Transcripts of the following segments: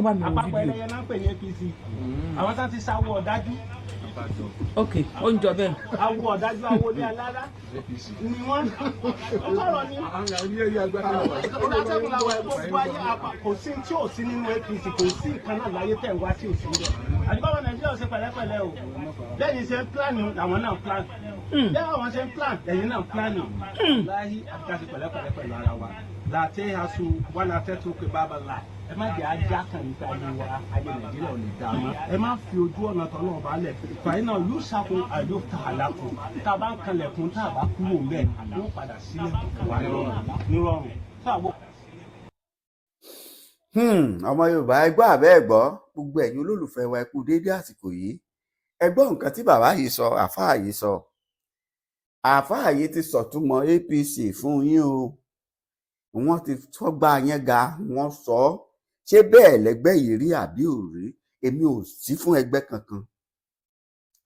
bá mi wo àpapọ̀ fídíò. ẹlẹ́yẹ náà ń pè ní APC àwọn tá ti sáwọ́ ọ̀dájú ok ó ń jọ bẹ́ẹ̀. awọ ọ̀dájú awọ ní alára ni wọ́n sọ̀rọ̀ ní ìdásẹ́kùn làwọn gbogbo ayé kò sí tí ò sí nínú APC kò sí nǹkan náà láyé tẹ̀ ń wá tí ò sí níbẹ̀ àdìbọ́wọ́ Nàìjíríà ò ṣe pẹ̀lẹ́pẹ̀lẹ́ o lẹ́yìn ṣe ń plan làwọn náà plan lẹ́yìn àwọn ṣe ń plan lẹ́yìn náà plan láyé àti pẹ̀lẹ́pẹ̀lẹ́ pẹ̀lú ara wa làtẹ́ aṣọ wọn àtẹ́ tó pé bábà là ẹ má jẹ́ ajá kan nípa ayé wa ayé Nàìjíríà ò lè dá mọ́ ẹ má fi ojú ọ̀nà tọ́lọ́ ọba lẹ̀ fàyín náà yóò ṣàkóso àyò tà á lákùn tá a bá ń kanlẹ̀kùn tá a bá kúrò ń bẹ̀ yóò padà sílẹ̀ wà nírọ̀rùn tá a bọ̀. ọmọ Yorùbá ẹ gbọ́ àbẹ́ ẹ gbọ́ gbogbo ẹ̀yin olólùfẹ́ wa ẹ kú déédé àsìkò yìí ẹ gbọ́ nǹkan tí bàbá yìí sọ àfáà yìí sọ àfáà yìí ti sọ̀túnmọ̀ APC fún yín o wọ́n ti tọ́gbà yẹn ga wọ́n sọ ọ́ ṣé bẹ́ẹ̀ lẹ́gbẹ́ yìí rí àbí ò rí èmi ò sí fún ẹgbẹ́ kankan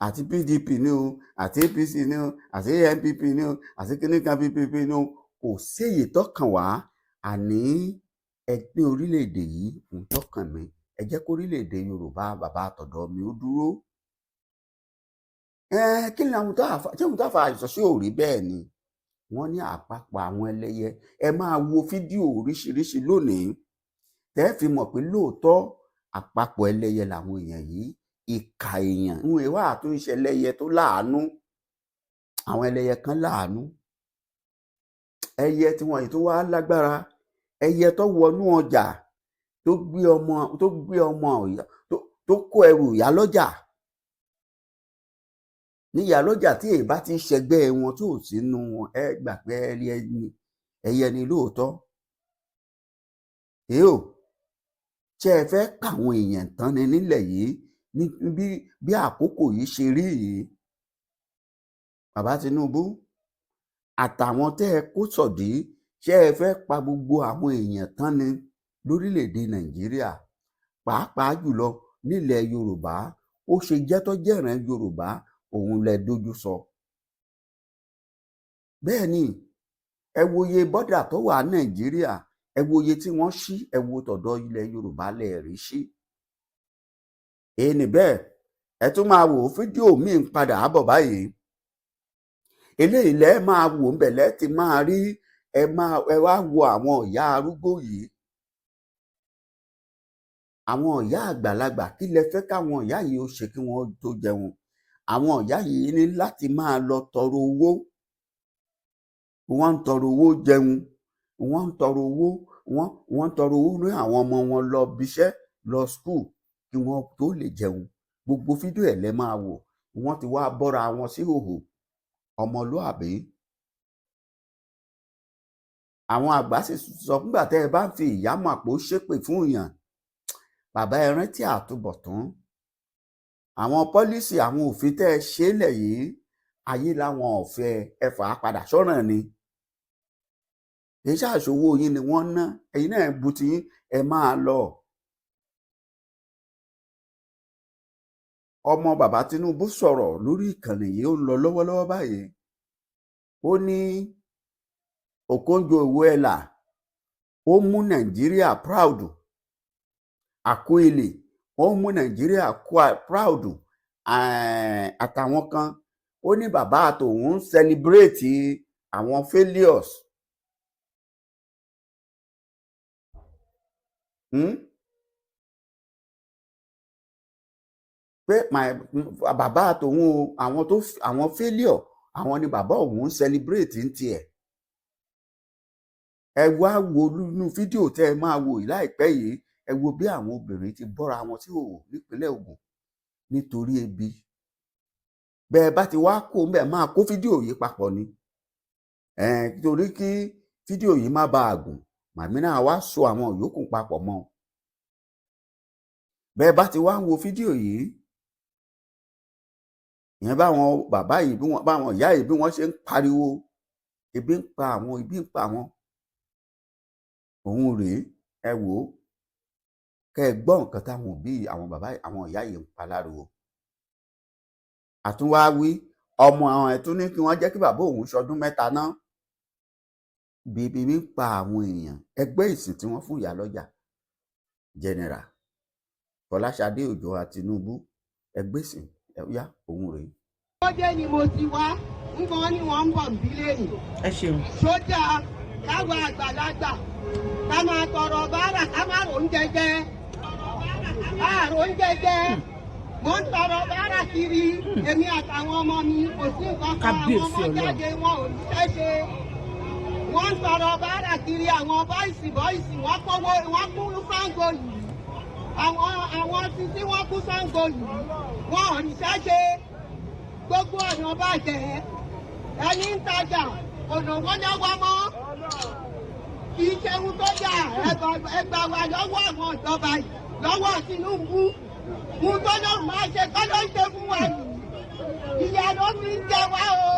àti PDP ni o àti APC ni o àti NPP ni o àti kíníkan PPP ni o kò séyè tọkàn wá àní ẹgbẹ́ orílẹ̀-èdè yìí ń tọkàn mi ẹ jẹ́ kó orílẹ̀-èdè Yorùbá bàbá àtọ̀dọ̀ mi ó dúró kí ni àwọn tó àfà ìsọsí ò rí bẹ́ẹ̀ ni wọ́n ní àpapọ̀ àwọn ẹlẹ́yẹ ẹ máa wo fídíò oríṣiríṣi lónìí tẹ́ fi mọ̀ pé lóòótọ́ àpapọ̀ ẹlẹ́yẹ làwọn èèyàn yìí ìkà èèyàn ń wá àtúnṣe ẹlẹ́yẹ tó láàánú àwọn ẹlẹ́yẹ kan láàánú ẹyẹ tí wọ́n yìí tó wá lágbára ẹyẹ tó wọnú ọjà tó gbé ọmọ tó kó ẹrù ìyálọ́jà ní ìyálọ́jà tí èyí bá ti ṣẹgbẹ́ wọn tó sínú wọn ẹ gbà pé ẹyẹ ni lóòótọ́ èyí ṣé ẹ fẹ́ káwọn èèyàn tán ni nílẹ̀ yìí ní bí àkókò yìí ṣe rí yìí bàbá Tinubu àtàwọn tẹ́ ẹ kó sọ̀dí ṣé ẹ fẹ́ pa gbogbo àwọn èèyàn tán ni lórílẹ̀‐èdè Nàìjíríà pàápàá jùlọ nílẹ̀ Yorùbá ó ṣe jẹ́ tó jẹ́ràn Yorùbá òun lẹ dojú sọ bẹ́ẹ̀ ni ẹ wòye bọ́dà tó wà Nàìjíríà ẹ wòye tí wọ́n ṣí ẹ wo tọ̀dọ̀ ilẹ̀ Yorùbá lẹ́ẹ̀rí sí èyí bẹ́ẹ̀ ẹ tún máa wò fídíò míì ń padà bọ̀ báyìí eléyìí lẹ máa wò ń bẹ̀ lẹ́ẹ̀tì máa rí ẹ wá wo àwọn ìyá arúgbó yìí àwọn ìyá àgbàlagbà kí lẹ fẹ́ káwọn ìyá yìí ó ṣe kí wọ́n tó jẹun àwọn ìyá yìí ní láti máa lọ tọrọ owó wọ́n ń tọrọ owó jẹun wọ́n ń tọrọ owó wọ́n ń tọrọ owó ní àwọn ọmọ wọn lọ bíṣẹ́ lọ skul kí wọ́n tó lè jẹun gbogbo fídíò ẹ̀ lẹ́ máa wò wọ́n ti wá bọ́ra wọn sí hòhò ọmọlúàbí àwọn àgbà sì sọ nígbà tẹ́ ẹ bá ń fi ìyá màpò ṣépè fún èèyàn bàbá ẹ rántí àtúbọ̀tán àwọn pọ́lísì àwọn òfin tẹ́ ẹ ṣe lẹ̀ yìí ayé láwọn ọ̀fẹ́ ẹ fà á padà sọ́ràn ni èyí ṣàṣòwò yín ni wọ́n ná ẹ̀yin náà bu ti yín ẹ máa lọ. ọmọ bàbá Tinubu sọ̀rọ̀ lórí ìkànnì yìí ó ń lọ lọ́wọ́lọ́wọ́ báyìí ó ní Okonjo-Iweala ó mú Nàìjíríà proud Akóilé ó mú Nàìjíríà proud àtàwọn kan ó ní bàbá àtòun ń celebrate àwọn failures pé bàbá àtòun àwọn failure àwọn ni bàbá òun ń celebrate ń tiẹ̀ ẹ wá wo nínú fídíò tẹ́ ẹ máa wò láìpẹ́ yìí ẹ wo bí àwọn obìnrin ti bọ́ra wọn sí òwò nípínlẹ̀ Ògùn nítorí ebi bẹ́ẹ̀ bá ti wá kó mbẹ́ máa kó fídíò yìí papọ̀ ni torí kí fídíò yìí má bàa gùn màmí náà wá so àwọn yòókù papọ̀ mọ́ bẹ́ẹ̀ bá ti wá ń wo fídíò yìí ìyẹn báwọn bàbá yìí báwọn ìyá yìí bí wọ́n ṣe ń pariwo ebi ń pa àwọn ebi ń pa àwọn òun rèé ẹ wò ó kẹ́ ẹ gbọ́ nǹkan táwọn òbí àwọn bàbá àwọn ìyá yìí ń pa láriwo àtúnwáwí ọmọ àwọn ẹ̀tún ní kí wọ́n jẹ́ kí bàbá òun ṣọdún mẹ́ta náà bíbí ń pa àwọn èèyàn ẹgbẹ́ ìsìn tí wọ́n fún ìyálọ́jà general Fọláṣadé Òjó Tinubu ẹgbẹ́sìn ẹ̀yà òun rèé. ó dé ni mo ti wá ń bọ́ ni wọ́n ń bọ̀ ń bí lẹ́yìn. ẹ ṣeun. sójà káwa àgbàlagbà ká máa tọrọ báárà ká máa rò ń jẹjẹ. àrò ń jẹjẹ mo ń tọrọ báárà kiri èmi àtàwọn ọmọ mi kò sí nǹkan kan àwọn ọmọ jáde wọn ò ní ṣẹ́ṣe. wọ́n ń tọrọ báárà kiri àwọn bọ́ìsì wọ́n kówó wọ́n kú Ṣàngó yìí. àwọn títí wọ́n kú Ṣàngó yìí wọn ò ní ṣẹ́ṣe. gbogbo ọ̀nà bàjẹ́ ẹni ń tajà ọ̀nà wọn ní wá mọ́ kì í ṣe ohun tó dà ẹgbà wà lọ́wọ́ àwọn ìjọba yìí lọ́wọ́ Tinubu ohun tó lọ́ máa ṣe kọ́ ló ń ṣe fún wa yìí ìyà ló fi ń jẹ wá o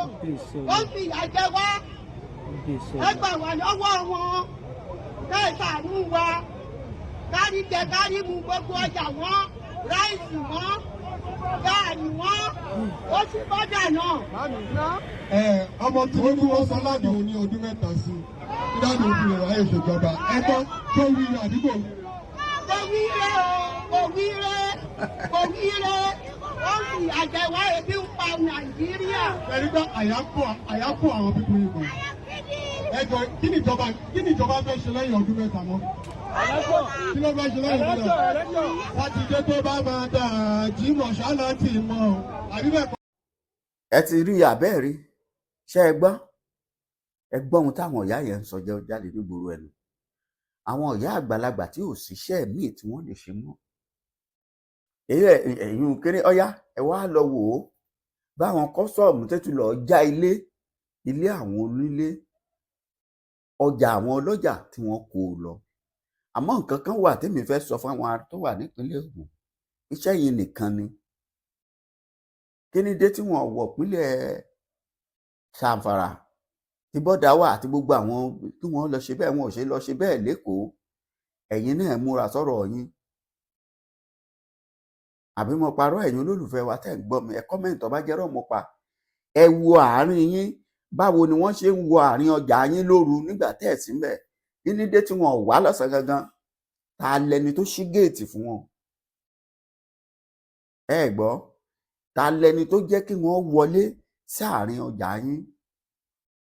ó fi ìyà jẹ wá ẹgbà wà lọ́wọ́ wọn kẹsàánú wa kárí jẹ kárí mu gbogbo ọjà wọn ráìsì wọn gaari wọn ó sì bọ́dà náà. ọmọ Tinubu wọn sọ láti òun ní ọdún mẹ́ta sí ìdájọ́ òfin ẹ̀rọ ayé ìṣèjọba ẹgbẹ́ tó wí ní àdúgbò. kò wíire ó sì àjẹwà ebi ń pa Nàìjíríà. ẹni pé àyákò àwọn pípọ̀ yìí kò. ẹjọ́ kí ni ìjọba fẹ́ ṣe lẹ́yìn ọdún mẹ́ta mọ́. kí ló fẹ́ ṣe lẹ́yìn ọdún mẹ́ta. sátidé tó bá máa dà Jímọ̀ ṣáná tì mọ́ àbí bẹ́ẹ̀ kọ́. ẹ ti rí abẹ́ rí ṣé ẹ gbọ́ ohun táwọn ìyá yẹn ń sọ jáde nígboro ẹnu àwọn ìyá àgbàlagbà tí ò síṣẹ́ míì tí wọ́n lè ṣe mọ́ ẹ̀yìn kéré ọ̀yá ẹ wá lọ wò ó báwọn kọ́sọ̀ọ̀mù tẹ́tù lọ já ilé àwọn onílé ọjà àwọn ọlọ́jà tí wọ́n kó lọ àmọ́ nǹkan kan wà tẹ́mi fẹ́ sọ fún àwọn tó wà nípínlẹ̀ Ògùn iṣẹ́ yìí nìkan ni kí ni dé tí wọ́n wọ̀ pínlẹ̀ Ṣàǹfàrà tí bọ́dà wà àti gbogbo àwọn tí wọ́n lọ ṣe bẹ́ẹ̀ wọn ò ṣe lọ ṣe bẹ́ẹ̀ lẹ́kọ̀ọ́ ẹ̀yin náà múra sọ̀rọ̀ yín àbí mo parọ́ ẹ̀yin olólùfẹ́ wa tẹ́ ń gbọ́ mi ẹ kọ́mẹ̀ntì ọba jẹ́rọ̀ mo pa ẹ wo àárín yín báwo ni wọ́n ṣe ń wo àárín ọjà yín lóru nígbà tẹ́ ẹ̀ sí mbẹ̀ kí ni dé tí wọ́n wá lọ́sàn gangan ta lẹni tó ṣí géètì fún wọn ẹ gbọ́ ta lẹni tó jẹ́ kí wọ́n wọlé sáàárín ọjà yín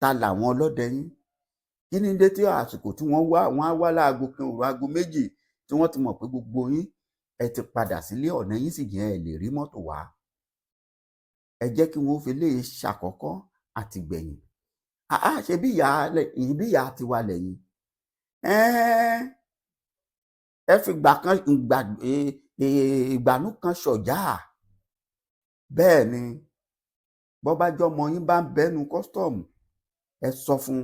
ta làwọn ọlọ́dẹ yín kí ni dé tí àsìkò tí wọ́n á wá láago kan òru aago méjì tí wọ́n ti mọ̀ pé gbogbo yín ẹ ti padà sílé ọ̀nà yín sì jẹ́ ẹ lè rí mọ́tò wá ẹ jẹ́ kí wọ́n fi lè ṣàkọ́kọ́ àti gbẹ̀yìn ṣe bí ìyá ti wà lẹ́yìn ẹ fi ìgbànú kan ṣọ̀já bẹ́ẹ̀ ni bọ́bájọ́ ọmọ yín bá ń bẹ́nu kọ́sítọ́ọ̀mù ẹ sọ fún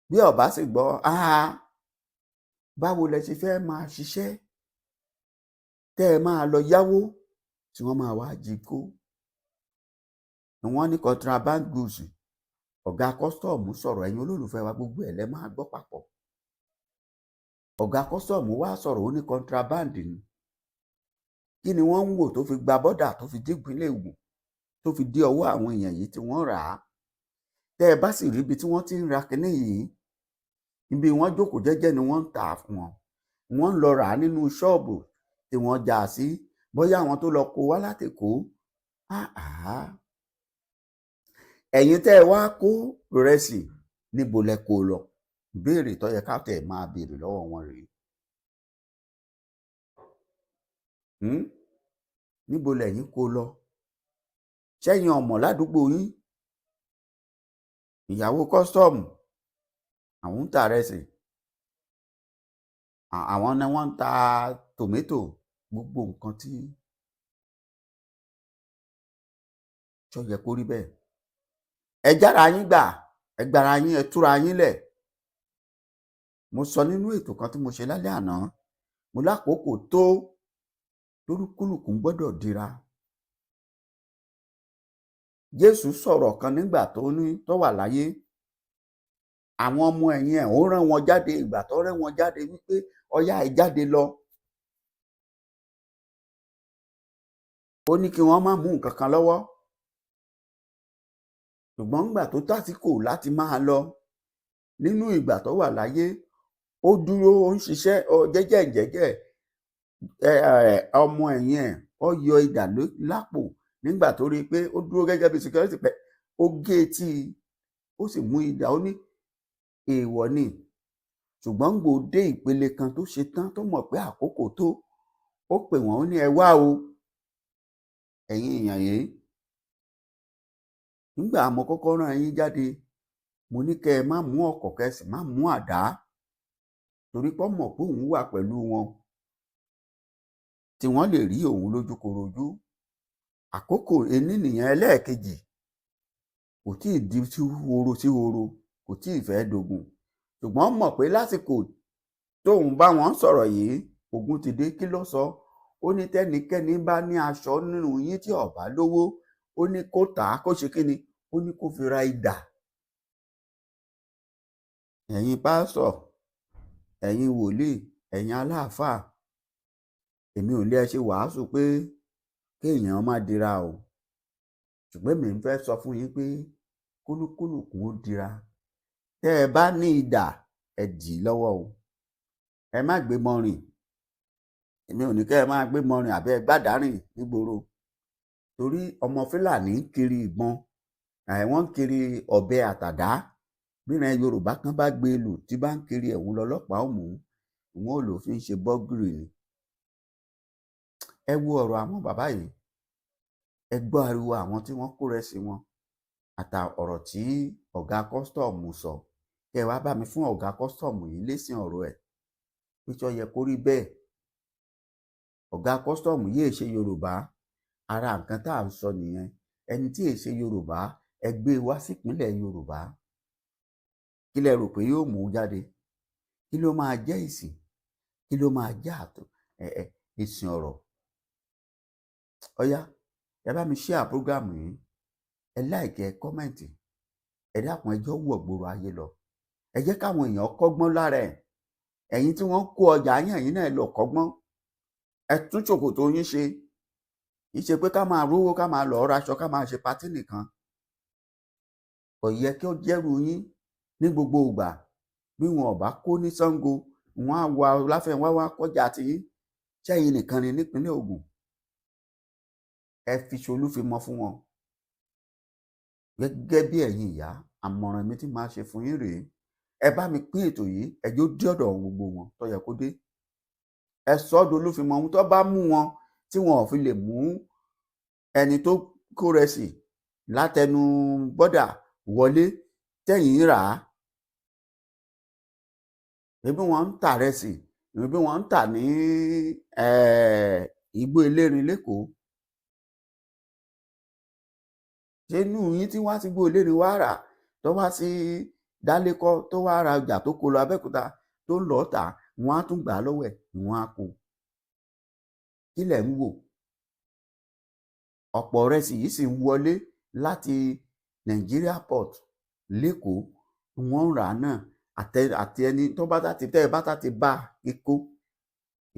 bí ọba sì gbọ́ báwo lẹ ṣe fẹ́ máa ṣiṣẹ́ tẹ́ ẹ máa lọ yáwó tí wọ́n máa wá jí kó wọ́n ní contraband goods ọ̀gá kọ́sítọ́ọ̀mù sọ̀rọ̀ ẹ̀yin olólùfẹ́ wa gbogbo ẹ̀ lẹ́ máa gbọ́ papọ̀ ọ̀gá kọ́sítọ́ọ̀mù wá sọ̀rọ̀ ó ní contraband ni kí ni wọ́n ń wò tó fi gba bọ́dà tó fi dé ìpínlẹ̀ Ògùn tó fi dé ọwọ́ àwọn èèyàn yìí tí wọ́n rà á tẹ́ ẹ bá sì rí ibi tí wọ́n ti ń ra kinní yìí ibi wọ́n jókòó jẹ́jẹ́ ni wọ́n ń tà fún wọn wọ́n ń lọ rà á nínú ṣọ́ọ̀bù tí wọ́n já sí bóyá àwọn tó lọ kó wá látèkó ẹ̀yin tẹ́ ẹ wá kó rẹsì níbo lẹ kó lọ béèrè tó yẹ ká tẹ̀ máa béèrè lọ́wọ́ wọn rèé níbo lẹ̀yin kó lọ ṣẹ́yìn ọmọ ládùúgbò yín ìyàwó kọ́sítọ́ọ̀mù àwọn ń ta rẹsì àwọn ni wọ́n ń ta tòmẹ́tò gbogbo nǹkan tí ṣó yẹ kó rí bẹ́ẹ̀ ẹ jára yín gbà ẹ gbára yín ẹ túra yín lẹ̀ mo sọ nínú ètò kan tí mo ṣe lálẹ́ àná mo lákòókò tó lórúkúlùkù gbọ́dọ̀ dira Jésù sọ̀rọ̀ kan nígbà tó wà láyé àwọn ọmọ ẹ̀yìn ẹ̀ ó rán wọn jáde ìgbà tó rán wọn jáde wípé ọyá ẹ jáde lọ ó ní kí wọ́n má mú nǹkan kan lọ́wọ́ ṣùgbọ́n nígbà tó tásìkò láti máa lọ nínú ìgbà tó wà láyé ó dúró ó ń ṣiṣẹ́ jẹ́jẹ́ ọmọ ẹ̀yìn ẹ̀ ó yọ idà lápò nígbà tó rí i pé ó dúró gẹ́gẹ́ bí security pẹ̀ ó gé etí ó sì mú idà ó ní èèwọ̀ ni ṣùgbọ́n gbò dé ìpele kan tó ṣe tán tó mọ̀ pé àkókò tó ó pè wọ́n ó ní ẹ wá o ẹ̀yin èèyàn yìí nígbà mo kọ́kọ́ rán yín jáde mo ní kẹ́ ẹ má mú ọ̀kọ̀ kẹ́ ẹ sì má mú àdá torí pé mọ̀ pé òun wà pẹ̀lú wọn tí wọ́n lè rí òun lójúkorojú àkókò ení nìyẹn ẹlẹ́ẹ̀kejì kò tí ì di sí horo kò tí ì fẹ́ dogun ṣùgbọ́n mọ̀ pé lásìkò tóun bá wọn sọ̀rọ̀ yìí ogun ti dé kí ló sọ ó ní tẹ́nikẹ́ni bá ní aṣọ nínú yín tí ó bá lówó ó ní kó tà á kó ṣe kí ni ó ní kó fi ra idà ẹ̀yin pásọ̀ ẹ̀yin wòlíì ẹ̀yin aláàfáà èmi ò lé ẹ ṣe wàásù pé kéèyàn má dira o ṣùgbọ́n mi ń fẹ́ sọ fún yín pé kúlúkúlùkùn ó dira tẹ́ ẹ bá ní idà ẹ dì í lọ́wọ́ o ẹ má gbé mọ́rin èmi ò ní kẹ́ ẹ má gbé mọ́rin àbẹ́ ẹ gbádàárìn nígboro torí ọmọ fúlàní ń kiri ìbọn wọ́n ń kiri ọ̀bẹ àtàdá bíran yorùbá kan bá gbé lù tí bá ń kiri ẹ̀wù lọ́lọ́pàá ò mú wọn ò lò fi ń ṣe bọ́gìrì ni ẹ wo ọ̀rọ̀ àwọn bàbá yìí ẹ gbọ́ ariwo àwọn tí wọ́n kó rẹ̀ sí wọn àtà ọ̀rọ̀ tí ọ̀gá kọ́sítọ̀mù sọ kẹ́ ẹ wá bá mi fún ọ̀gá kọ́sítọ̀mù yìí lésìn ọ̀rọ̀ ẹ̀ píṣọ́ yẹ kó rí bẹ́ẹ̀ ọ̀gá kọ́sítọ̀mù yìí ṣe yorùbá ara nǹkan tá à ń sọ nìyẹn ẹni tí èṣe yorùbá ẹ gbé wá sípínlẹ̀ yorùbá kí lẹ rò pé yóò mú jáde kí ló máa jẹ́ ìsìn kí ló máa jẹ́ ìsìn ọ̀rọ̀ ọ̀yá ẹ bá mi share prógrámù yìí ẹ like ẹ kọ́mẹ̀ntì ẹ dákun ẹjọ́ wọ̀ gbòòrò ayé lọ ẹ jẹ́ káwọn èèyàn kọ́gbọ́n lára ẹ̀ ẹ̀yin tí wọ́n kó ọjà yín ẹ̀yin náà lọ kọ́gbọ́n ẹ tún ṣòkòtò yín ṣe kì í ṣe pé ká máa rówó ká máa lọ raṣọ ká máa ṣe patí nìkan kò yẹ kí ó jẹ́rù yín ní gbogbo ìgbà bí wọn ò bá kó ní Ṣàngó wọn á wá láfẹ̀wá wá kọjá tí ṣẹ́yìn nìkan ni nípínlẹ̀ Ògùn ẹ fi ṣolúfimọ fún wọn gẹ́gẹ́ bí ẹ̀yin ìyá àmọ̀ràn mi tí máa ṣe fún yín rèé ẹ bá mi pín ètò yìí ẹjọ́ dé ọ̀dọ̀ gbogbo wọn tó yẹ kó dé ẹ sọ ọ́ dolúfimọ ohun tó bá mú wọn tí wọn ò fi lè mú ẹni tó kó rẹsì látẹnu bọ́dà wọlé tẹ̀yìn rà á ebi wọn ń tà rẹsì ebi wọn ń tà ní Igbó Elérin lẹ́kọ̀ọ́ ṣé inú yín tí wá sí Igbó Elérin wá rà tó wá sí Dálékọ́ tó wá ra ọjà tó kó lọ Abẹ́òkúta tó ń lọ tà wọn á tún gbà á lọ́wọ́ ẹ̀ wọn á kó kí lẹ̀ ń wò ọ̀pọ̀ rẹsì yìí sì ń wọlé láti Nigeria Port lẹ́kọ̀ọ́ wọ́n ń rà á náà àti ẹni tó bá ti tẹ́ ẹ bá ti bá ikó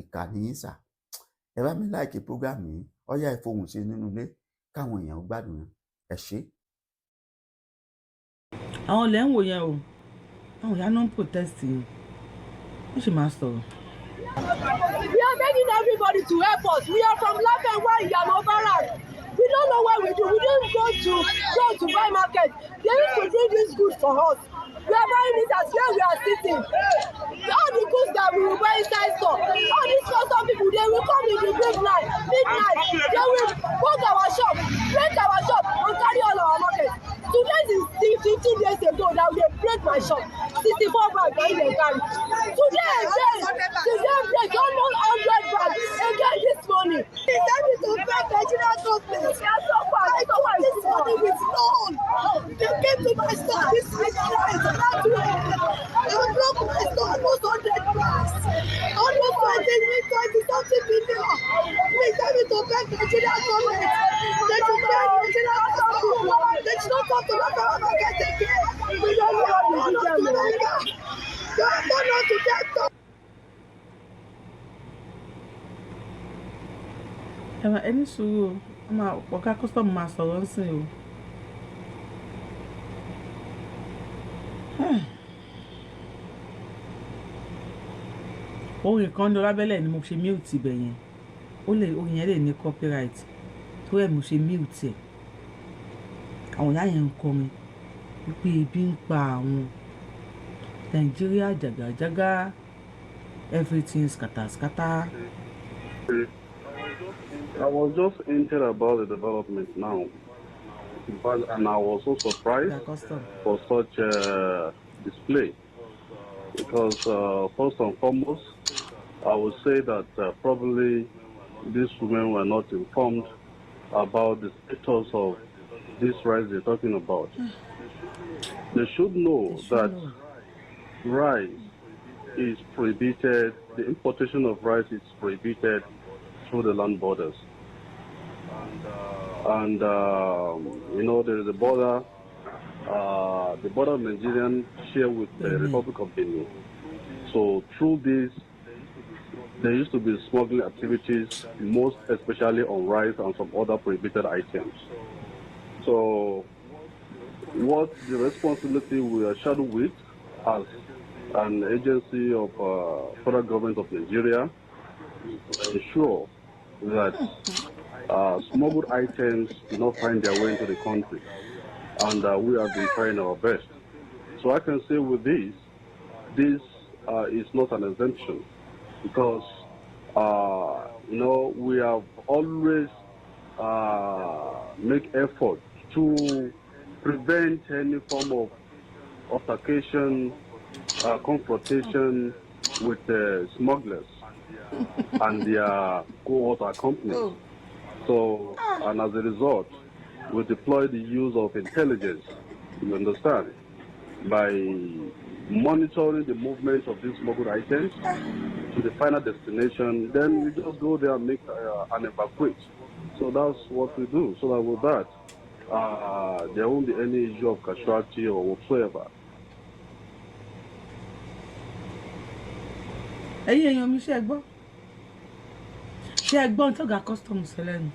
ìkànnì yín sà ẹ bá mi láìkí prógrámù yìí ọyá ìfohùn sí nínú ilé káwọn èèyàn gbádùn ẹ ṣé. àwọn ilẹ̀ ń wò yẹn o àwọn ìyá náà ń protest yìí wọ́n sì máa sọ̀rọ̀. We are begging everybody to help us. We are from Lafenwa Iyano Barak. We don't know what we do. We didn't go to buy market. They used to bring this goods for us. We are buying it as where we are sitting. All the goods that we will buy inside store, all these custom people, they will come in the midnight. They will book our shop, break our shop, and carry all our market. Today is 15 days ago that they break my shop. 64 bags are in the carry. Today break almost 100 bags again this morning. They tell me to break Nigerian companies. They are so far. I don't want this money with loan. They came to my store this week. They broke my store almost 100 bags. Almost 20 something million. They tell me to break Nigerian companies. They should break Nigerian companies. They should not come to my market again. We don't know what to do. Don't know to get them. ẹni sùúrù ọmọ ọ̀gá kọ́sítọ́mù máa sọ̀rọ̀ ń sìn o. orin kan lọ lábẹ́lẹ̀ ni mo ṣe mute ibẹ̀ yẹn orin yẹn lè ní copyright tó ẹ̀ mo ṣe mute ẹ̀ àwọn ìyá yẹn ń kọrin wípé ebi ń pa àwọn Nàìjíríà jàgàjàgà everything scatter. I was just hinted about the development now, and I was so surprised for such a display because first and foremost, I would say that probably these women were not informed about the status of this rice they're talking about. They should know that rice is prohibited, the importation of rice is prohibited through the land borders. And there is a border, the border of Nigerian share with the Republic of Benin. So through this, there used to be smuggling activities, most especially on rice and some other prohibited items. So what the responsibility we are shadowed with as an agency of federal government of Nigeria to ensure that smuggled items do not find their way into the country, and we have been trying our best. So I can say with this is not an exemption because we have always make effort to prevent any form of altercation, confrontation with smugglers and their co-author companies. So, and as a result, we deploy the use of intelligence, you understand, by monitoring the movement of these smuggled items to the final destination. Then we just go there and make an evacuate. So that's what we do. So that with that, there won't be any issue of casualty or whatsoever. ẹ̀yin èèyàn mi ṣe gbọ́ ń tọ́gà customs ẹlẹ́nu.